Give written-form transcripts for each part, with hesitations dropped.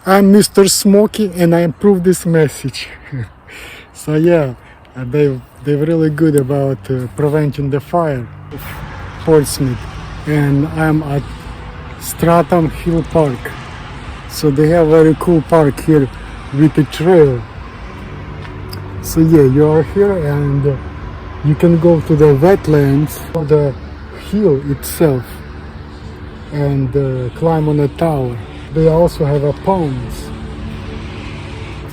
I'm Mr. Smokey and I approve this message. So yeah, they're really good about preventing the fire of Portsmouth. And I'm at Stratham Hill Park. So they have a very cool park here with a trail. So yeah, you are here and you can go to the wetlands of the hill itself and climb on a tower. They also have a ponds,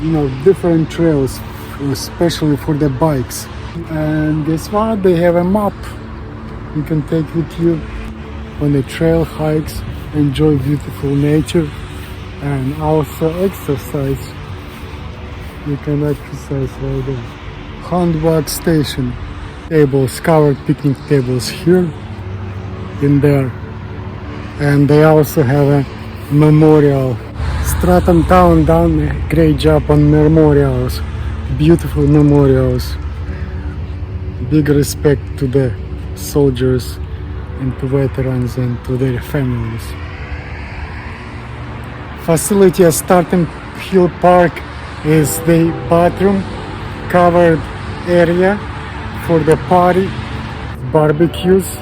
you know, different trails, especially for the bikes. And guess what? They have a map you can take with you on the trail hikes, enjoy beautiful nature, and also exercise. You can exercise right there. Handbag station, tables, covered picnic tables here, in there. And they also have a memorial. Stratham town done a great job on memorials, beautiful memorials. Big respect to the soldiers and to veterans and to their families. Facility at Stratham Hill Park is the bathroom covered area for the party, barbecues,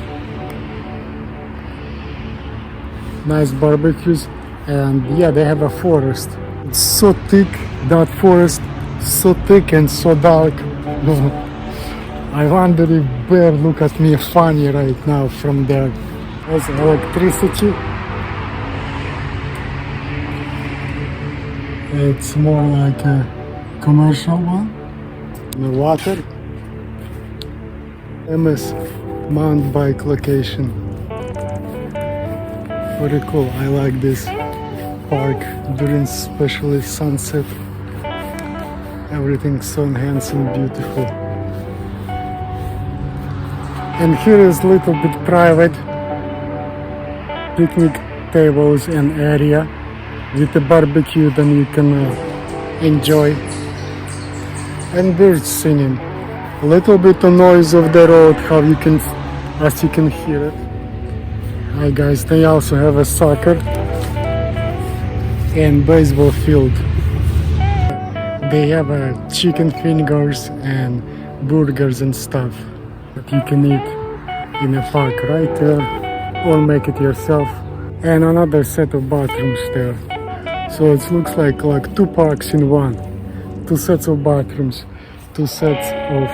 nice barbecues. And yeah, they have a forest. It's so thick, that forest, so thick and so dark. I wonder if bear look at me funny right now from there. There's electricity. It's more like a commercial one. The water. MS mountain bike location. Very cool. I like this park during especially sunset. Everything's so enhanced and beautiful. And here is a little bit private picnic tables and area with a barbecue, then you can enjoy. And birds singing. A little bit of noise of the road, how you can, as you can hear it. Hi guys, they also have a soccer and baseball field. They have chicken fingers and burgers and stuff that you can eat in a park right there, or make it yourself. And another set of bathrooms there. So it looks like two parks in one. Two sets of bathrooms, two sets of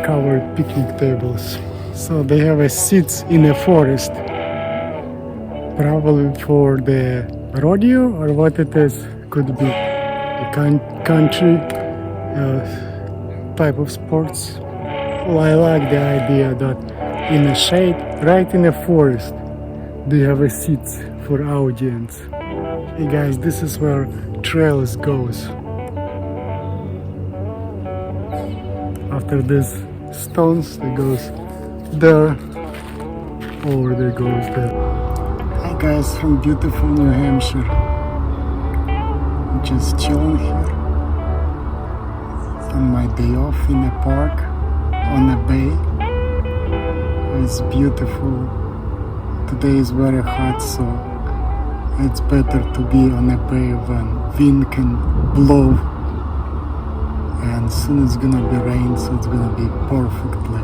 covered picnic tables. So they have a seats in a forest, probably for the rodeo or what it is. Could be a country type of sports. Well, I like the idea that in a shade, right in a forest, they have a seats for audience. Hey guys, this is where trails goes. After this stones, it goes there, or there goes there. Hi guys, from beautiful New Hampshire. Just chilling here on my day off in a park on a bay. It's beautiful. Today is very hot, so it's better to be on a bay when wind can blow. And soon it's gonna be rain, so it's gonna be perfectly